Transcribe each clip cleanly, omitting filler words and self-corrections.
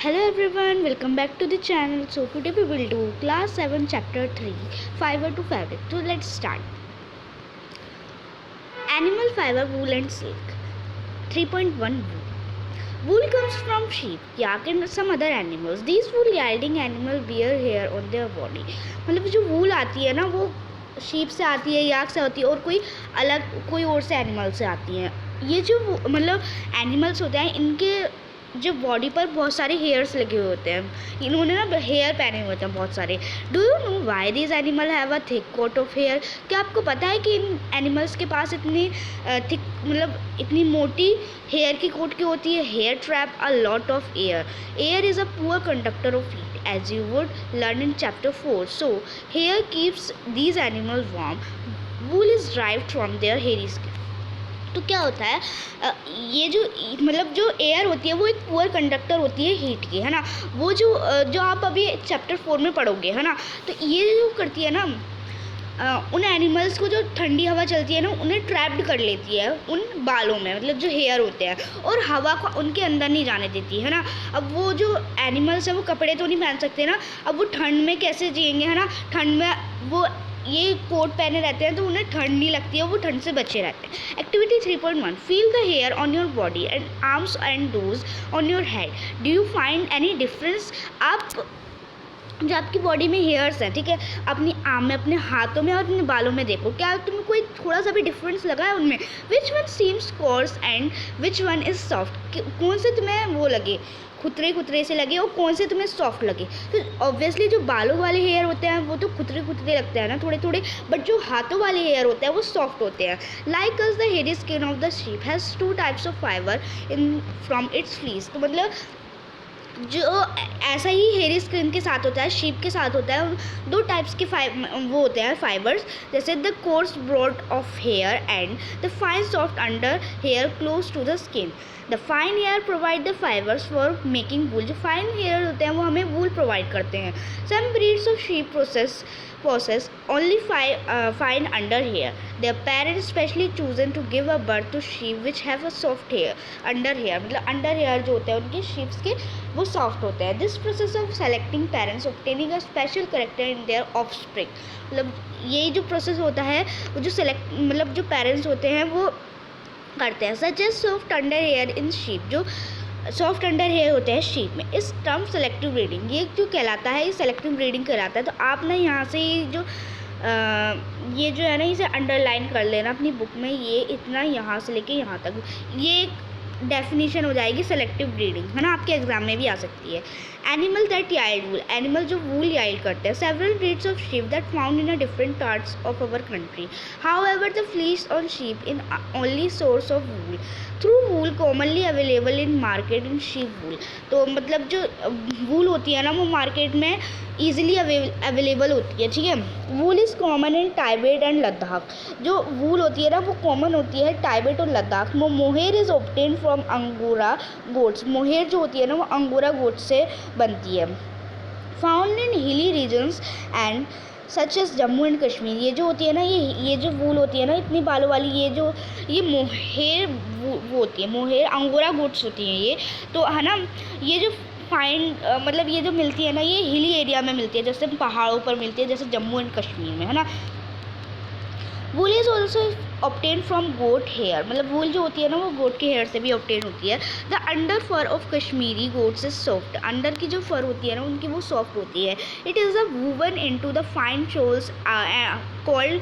Hello everyone, welcome back to the channel. So today we will do class 7 chapter 3 fiber to fabric. So let's start. Animal fiber, wool and silk. 3.1 wool. Wool comes from sheep, yak and some other animals. These wool yielding animal wear hair on their body. मतलब जो wool आती है ना वो sheep से आती है, याक से आती है और कोई और से animal से आती है. ये जो मतलब animals होते हैं इनके जो बॉडी पर बहुत सारे हेयर्स लगे हुए होते हैं. इन्होंने ना हेयर पहने हुए होते हैं बहुत सारे. Do you know why this animal have a thick coat of hair? क्या आपको पता है कि इन एनिमल्स के पास इतनी थिक मतलब इतनी मोटी हेयर की कोट की होती है? Hair trap a lot of air. Air is a poor conductor of heat as you would learn in chapter 4. So hair keeps these animals warm. Wool is derived from their hairy skin. तो क्या होता है ये जो मतलब जो air होती है वो एक पुअर कंडक्टर होती है हीट की, है ना. वो जो आप अभी चैप्टर 4 में पढ़ोगे, है ना. तो ये जो करती है ना उन एनिमल्स को जो ठंडी हवा चलती है ना उन्हें ट्रैप्ड कर लेती है उन बालों में, मतलब जो हेयर होते हैं, और हवा को उनके अंदर नहीं जाने देती, है ना. अब वो जो एनिमल्स हैं वो कपड़े तो नहीं पहन सकते ना. अब वो ठंड में कैसे जिएंगे, है ना. ठंड में वो ये कोट पहने रहते हैं तो उन्हें ठंड नहीं लगती है, वो ठंड से बचे रहते हैं. Activity 3.1. Feel the hair on your body and arms and those on your head. Do you find any difference? आप जो आपकी बॉडी में हेयर्स हैं, ठीक है, अपनी आर्म में, अपने हाथों में और अपने बालों में देखो, क्या तुम्हें कोई थोड़ा सा भी डिफरेंस लगा है उनमें? Which one seems course and which one is soft? कौन से तुम्हें वो लगे, खुतरे से लगे, और कौन से तुम्हें सॉफ्ट लगे? तो ऑब्वियसली जो बालों वाले हेयर होते हैं वो तो खुतरे लगते हैं ना थोड़े थोड़े, बट जो हाथों वाले हेयर होते हैं वो सॉफ्ट होते हैं. Like us the hairy skin of the sheep has 2 types of fibre in from its fleece. तो मतलब जो ऐसा ही हेयरी स्किन के साथ होता है, शीप के साथ होता है. 2 टाइप्स के वो होते हैं फाइबर्स, जैसे the coarse broad of hair and the fine soft under hair close to the skin. The fine hair provide the fibres for making wool. जो फाइन हेयर होते हैं वो हमें वूल प्रोवाइड करते हैं. Some breeds of sheep possess only fine under hair. Their parents specially chosen to give a birth to sheep which have a soft hair under hair. मतलब under hair जो होते हैं उनके sheeps के वो soft होते हैं. This process of selecting parents obtaining a special character in their offspring. मतलब ये जो process होता है वो जो select मतलब जो parents होते हैं वो करते हैं. Such as soft under hair in sheep. जो सॉफ्ट अंडर हेयर होते हैं शीप में. इस टर्म सेलेक्टिव ब्रीडिंग, ये जो कहलाता है ये सेलेक्टिव ब्रीडिंग कहलाता है. तो आप ना यहाँ से ये जो है ना इसे अंडरलाइन कर लेना अपनी बुक में. ये इतना यहाँ से लेके यहाँ तक ये एक डेफिनेशन हो जाएगी सेलेक्टिव ब्रीडिंग, है ना. आपके एग्जाम में भी आ सकती है. Animal that yield wool. Animal जो वूल याइल्ड करते हैं. Several breeds of sheep that found in a different parts of our country. However the fleece on sheep in only source of wool through wool commonly available in market in sheep wool. तो मतलब जो wool होती है ना वो market में easily available होती है, ठीक है. Wool is common in Tibet and Ladakh. जो वूल होती है ना वो कॉमन होती है टाइबेट और Ladakh. Mohair is obtain from angora goats. Mohair जो होती है ना वो अंगोरा गोट से बनती है. Found in hilly regions and such as Jammu and Kashmir. ये जो होती है ना ये जो वूल होती है ना इतनी बालों वाली, ये मोहेर वो होती है. मोहेर अंगोरा गोट्स होती हैं ये. तो है ना ये जो फाइन मतलब ये जो मिलती है ना ये हिली एरिया में मिलती है, जैसे पहाड़ों पर मिलती है, जैसे जम्मू एंड कश्मीर में, है ना. Wool is also obtain from goat hair. मतलब वूल जो होती है ना वो गोट के हेयर से भी ऑब्टेन होती है. The under fur of Kashmiri goats is soft. Under की जो फर होती है ना उनकी वो सॉफ्ट होती है. It is a woven into the fine shawls called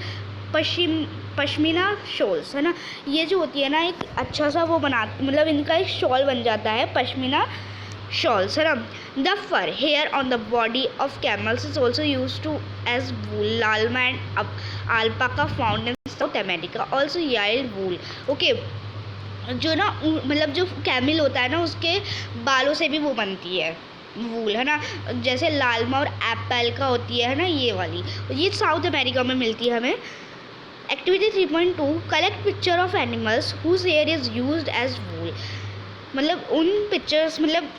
pashmina shawls, है ना. ये जो होती है ना एक अच्छा सा वो मतलब इनका एक शॉल बन जाता है पश्मीना शॉल्स, है ना. The fur hair on the body of camels is also use to as wool. Llama and alpaca found in South America also yield wool. Okay जो ना मतलब जो कैमिल होता है ना उसके बालों से भी वो बनती है वूल, है ना. जैसे लालमा और एप्पल का होती है ना ये वाली, ये साउथ अमेरिका में मिलती है हमें. Activity 3.2. Collect picture of animals whose hair is used as wool. मतलब उन पिक्चर्स मतलब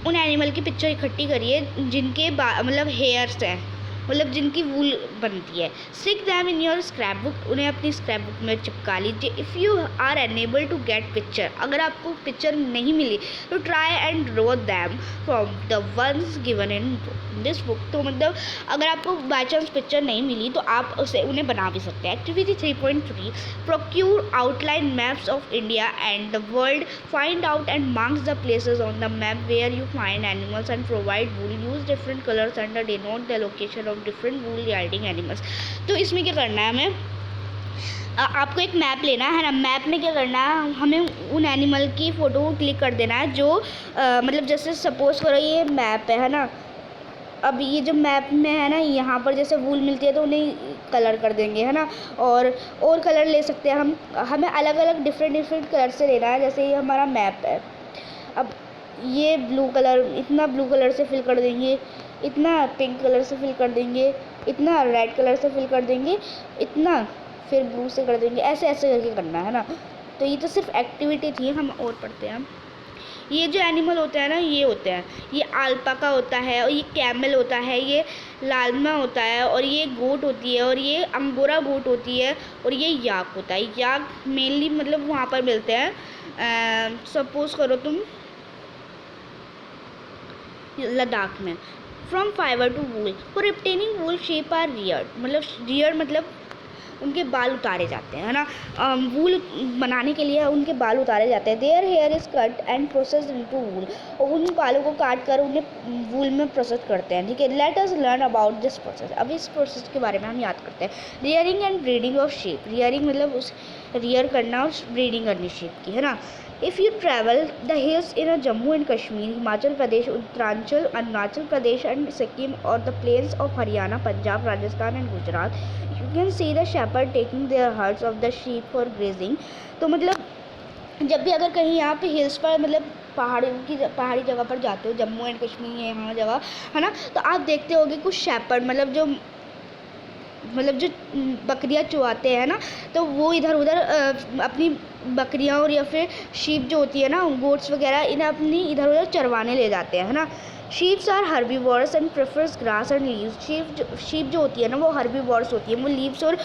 उन एनिमल की पिक्चर इकट्ठी करिए जिनके मतलब हेयर्स हैं, मतलब जिनकी वूल बनती है। Stick them in your scrap book, उन्हें अपनी स्क्रैप बुक में चिपका लीजिए। If you are unable to get picture, अगर आपको पिक्चर नहीं मिली तो try and draw them from the ones given in this book. तो मतलब अगर आपको बाई चांस पिक्चर नहीं मिली तो आप उसे उन्हें बना भी सकते हैं। Activity 3.3, procure outline maps of India and the world, find out and marks the places on the map where you find animals and provide wool, use different colours and denote the location of different wool yarding animals. तो इसमें क्या करना है, हमें आपको एक map लेना है ना। मैप में क्या करना है, हमें उन एनिमल की फ़ोटो को क्लिक कर देना है जो मतलब जैसे सपोज़ करो ये मैप है ना। अब ये जो मैप में है ना, यहाँ पर जैसे वूल मिलती है तो उन्हें कलर कर देंगे, है ना। और कलर ले सकते हैं हम, हमें अलग अलग डिफरेंट कलर से लेना है। जैसे ये हमारा मैप है, अब ये ब्लू कलर, इतना ब्लू कलर से फिल कर देंगे, इतना पिंक कलर से फिल कर देंगे, इतना रेड कलर से फिल कर देंगे, इतना फिर ब्लू से कर देंगे, ऐसे ऐसे करके करना है ना। तो ये तो सिर्फ एक्टिविटी थी, हम और पढ़ते हैं। ये जो एनिमल होते हैं ना, ये होते हैं, ये अल्पाका होता है, और ये कैमल होता है, ये लालमा होता है, और ये गोट होती है, और ये अंगोरा गोट होती है, और ये याक होता है। याक मेनली मतलब वहाँ पर मिलते हैं, सपोज़ करो तुम लद्दाख में। From fibre to wool, for obtaining wool sheep are reared, मतलब रियर्ड मतलब उनके बाल उतारे जाते हैं, है ना। वूल बनाने के लिए उनके बाल उतारे जाते हैं। Their hair is cut and processed into wool, और उन बालों को काट कर उन्हें वूल में प्रोसेस करते हैं, ठीक है। Let us learn about this process, अब इस प्रोसेस के बारे में हम याद करते हैं। Rearing and breeding of sheep, rearing मतलब उस रियर करना और ब्रीडिंग करनी शीप की, है ना। If you travel the hills in a Jammu and Kashmir, Himachal Pradesh, Uttaranchal, Arunachal Pradesh and Sikkim, or the plains of Haryana, Punjab, Rajasthan and Gujarat, you can see the shepherd taking their herds of the sheep for grazing. तो मतलब जब भी अगर कहीं यहाँ पे hills पर मतलब पहाड़ी जगह पर जाते हो, जम्मू एंड कश्मीर यहाँ जगह, है ना, तो आप देखते होगे कुछ शेपर्ड मतलब जो बकरियाँ चुवाते हैं ना, तो वो इधर उधर अपनी बकरियाँ और या फिर शीप जो होती है ना, गोट्स वगैरह, इन्हें अपनी इधर उधर चरवाने ले जाते हैं, है ना। Sheeps are herbivorous and prefers grass and leaves, sheep जो होती है ना वो हर्बीवोरस होती है, वो लीव्स और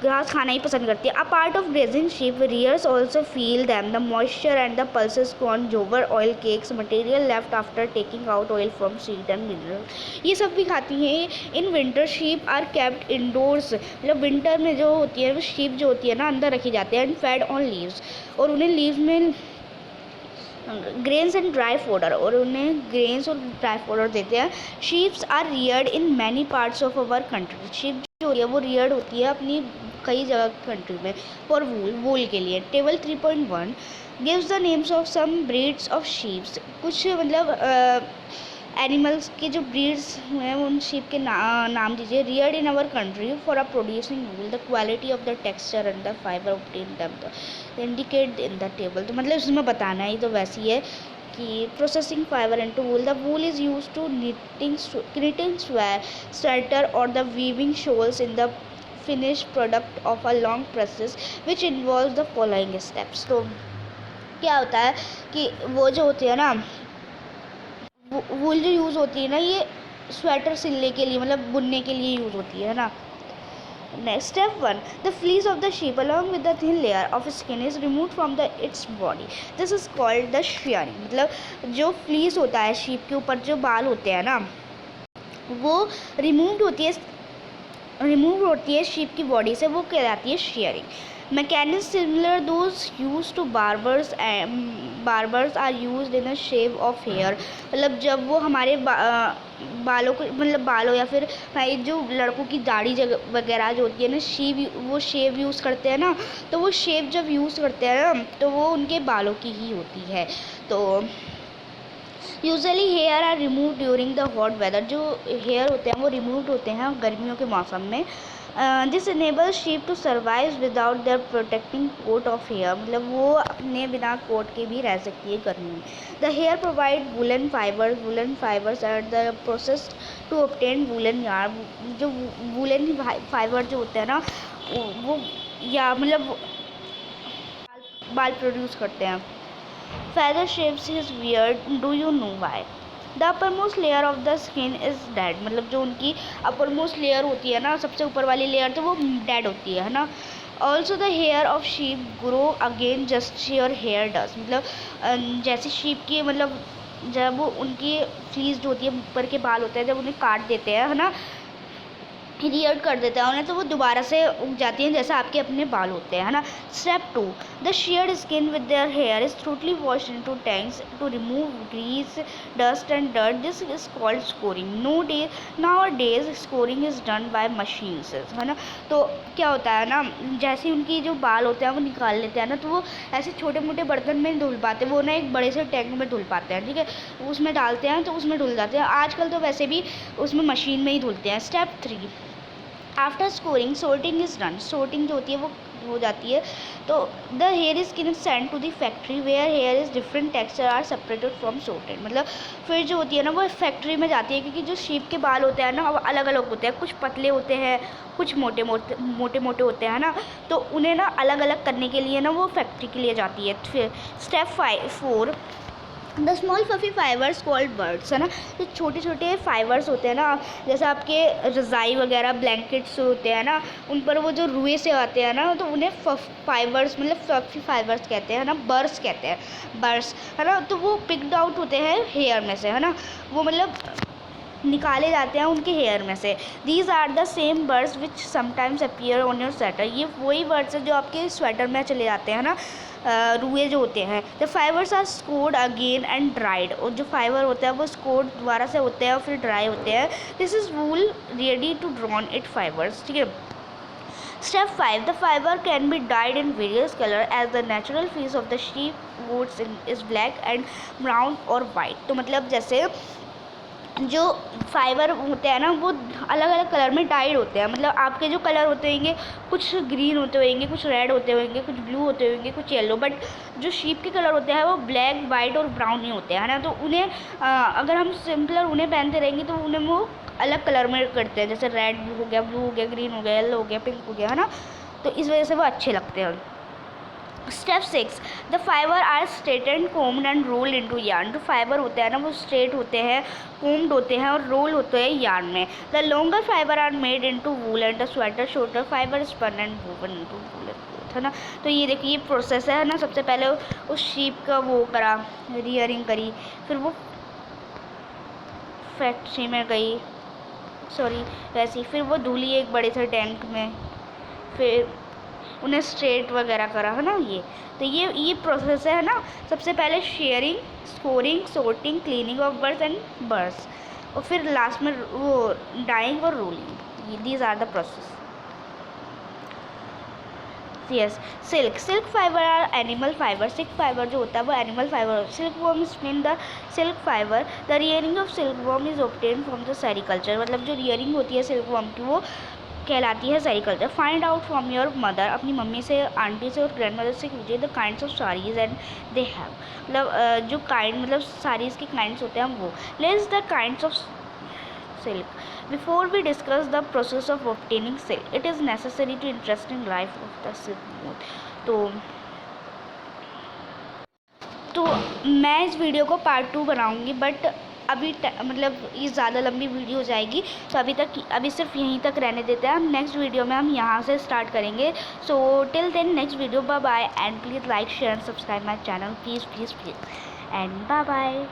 घास खाना ही पसंद करती है। A part of grazing sheep rears also feel them the moisture and the pulses corn jowar oil cakes material left after taking out oil from seed and mineral, ये सब भी खाती हैं। In winter sheep are kept indoors, मतलब winter में जो होती है वो शीप जो होती है ना अंदर रखी जाती है। एंड फेड ऑन लीव्स, और उन्हें लीव्स में ग्रेन्स एंड ड्राई फोडर, और उन्हें ग्रेन्स और ड्राई फोडर देते हैं। Sheeps are reared in many parts of our country, sheep जो होती है वो रियर्ड होती है अपनी कई जगह कंट्री में फॉर वूल के लिए। Table 3.1 gives the names of some breeds of sheeps, कुछ मतलब एनिमल्स के जो ब्रीड्स हैं उन शीप के नाम दीजिए। Reared in our country for a producing wool, the quality of the texture and the fibre obtain them indicate in the table. तो मतलब इसमें बताना है, तो वैसी है कि processing fibre into wool, the wool is used to knitting sweater or the weaving shawls in the finished product of a long process which involves the following steps। तो क्या होता है कि वो जो होती है ना वूल जो यूज़ होती है ना, ये स्वेटर सिलने के लिए मतलब बुनने के लिए यूज़ होती है ना। Next step 1, the fleece of the sheep along with the thin layer of skin is remove from the its body, this is called the shearing। मतलब जो फ्लीस होता है शीप के ऊपर जो बाल होते हैं ना, वो रिमूव होती है शीप की बॉडी से, वो कहलाती है shearing. Mechanism similar those use to barbers are used in a shave of hair, मतलब जब वो हमारे बालों को मतलब बालों या फिर भाई जो लड़कों की दाढ़ी वगैरह जो होती है ना, वो शेव यूज़ करते हैं ना, तो वो शेव जब यूज़ करते हैं ना तो वो उनके बालों की ही होती है। तो usually hair are remove during the hot weather, जो हेयर होते हैं वो रिमूव्ड होते हैं गर्मियों के मौसम में। This enables sheep to survive without their protecting coat of hair, मतलब वो अपने बिना कोट के भी रह सकती है गर्मी में। The hair provide woollen fibres and the process to obtain woollen yarn, जो वुलन फाइबर जो होते हैं ना वो या मतलब बाल प्रोड्यूस करते हैं। Feather shapes his beard, do you know why? The upper most layer of the skin is dead, मतलब जो उनकी अपर मोस्ट लेयर होती है ना, सबसे ऊपर वाली लेयर, तो वो डेड होती है ना। Also the hair of sheep grow again just your hair does, मतलब जैसे शीप की, मतलब जब वो उनकी फ्लीस जो होती है, ऊपर के बाल होते हैं, जब उन्हें काट देते हैं है ना, रियर्ड कर देता है उन्हें, तो वो दोबारा से उग जाती हैं जैसे आपके अपने बाल होते हैं, है ना। Step 2, the sheared skin with their hair is thoroughly washed into tanks to remove grease, dust and dirt. This is called scouring. Nowadays scouring is done by machines, है ना। तो क्या होता है ना, जैसे उनकी जो बाल होते हैं वो निकाल लेते हैं ना, तो वो ऐसे छोटे मोटे बर्तन में धुल पाते, वो ना एक बड़े से टैंक में धुल पाते हैं, ठीक है, उसमें डालते हैं तो उसमें धुल जाते हैं। आजकल तो वैसे भी उसमें मशीन में ही धुलते हैं। Step 3, after scouring sorting is done. Sorting जो होती है वो हो जाती है, तो the hair is kin send to the factory where hair is different texture are separated from sorted. मतलब फिर जो होती है ना वो फैक्ट्री में जाती है, क्योंकि जो शीप के बाल होते हैं ना वो अलग अलग होते हैं, कुछ पतले होते हैं, कुछ मोटे मोटे होते हैं ना, तो उन्हें ना अलग अलग करने के लिए ना वो फैक्ट्री के लिए जाती है। फिर स्टेप 4, द स्मॉल फफी फाइबर्स कॉल्ड बर्ड्स, है ना। जो छोटे छोटे फाइबर्स होते हैं ना, जैसे आपके रज़ाई वगैरह ब्लैंकेट्स होते हैं ना, उन पर वो जो रुए से आते हैं ना, तो उन्हें फाइबर्स, मतलब फफी फाइबर्स कहते हैं ना, बर्ड्स कहते हैं, बर्ड्स, है ना। तो वो पिक्ड आउट होते हैं हेयर में से, है ना, वो मतलब निकाले जाते हैं उनके हेयर में से। These are the same birds which sometimes appear on your sweater. ये वही बर्ड्स हैं जो आपके स्वेटर में चले जाते हैं ना, रुए जो होते हैं। The fibres are scoured again and dried, और जो फाइबर होता है वो स्कोर्ड दोबारा से होते हैं और फिर ड्राई होते हैं। This is wool ready to drawn it fibres, ठीक है। Step 5, the fibre can be dyed in various colour as the natural fleece of the sheep woods is black and brown और वाइट। तो मतलब जैसे जो fibre होते हैं ना वो अलग अलग कलर में डाइड होते हैं, मतलब आपके जो कलर होते होंगे कुछ ग्रीन होते होंगे, कुछ रेड होते होंगे, कुछ ब्लू होते होंगे, कुछ येलो, बट जो शीप के कलर होते हैं वो ब्लैक, वाइट और ब्राउन ही होते हैं, है ना। तो उन्हें अगर हम सिंपलर उन्हें पहनते रहेंगे तो उन्हें वो अलग कलर में करते हैं, जैसे रेड हो गया, ब्लू हो गया, ग्रीन हो गया, येलो हो गया, पिंक हो गया, है ना। तो इस वजह से वो अच्छे लगते हैं। Step 6, the fibre are straightened, combed and rolled into yarn. जो फाइबर होते हैं ना वो स्ट्रेट होते हैं, कोम्ड होते हैं और रोल होते हैं यार्न में। The longer fibre are made into wool and the sweater shorter fibre spun and woven into wool and cloth, है ना। तो ये देखिए ये प्रोसेस है ना, सबसे पहले उस शीप का वो करा, रियरिंग करी, फिर वो फैक्ट्री में गई, वैसी, फिर वो धुली एक बड़े से टैंक में, फिर उन्हें स्ट्रेट वगैरह करा, है ना। तो ये प्रोसेस है ना। सबसे पहले shearing, scouring, sorting, cleaning of birds and birds, और फिर लास्ट में वो डाइंग और rolling. These are the process. Yes, silk fibre are animal fibre. Silk fibre जो होता है वो animal fibre. Silk worm spin the silk fibre. The rearing of silk worm is obtain from the sericulture. मतलब जो rearing होती है silk worm की वो कहलाती है sericulture. Find out from your mother, अपनी मम्मी से, आंटी से और ग्रैंड मदर से कीजिए the kinds of saris and they have. मतलब जो काइंड, मतलब साड़ीज़ के काइंड्स होते हैं वो। List the kinds of silk. Before we discuss the process of obtaining silk, it is necessary to interesting life of the silk moth. तो मैं इस वीडियो को पार्ट 2 बनाऊंगी, बट अभी मतलब ये ज़्यादा लंबी वीडियो हो जाएगी, तो अभी सिर्फ यहीं तक रहने देते हैं। हम नेक्स्ट वीडियो में हम यहाँ से स्टार्ट करेंगे। So till then next video, bye bye, and please like share and subscribe my channel, please and bye bye.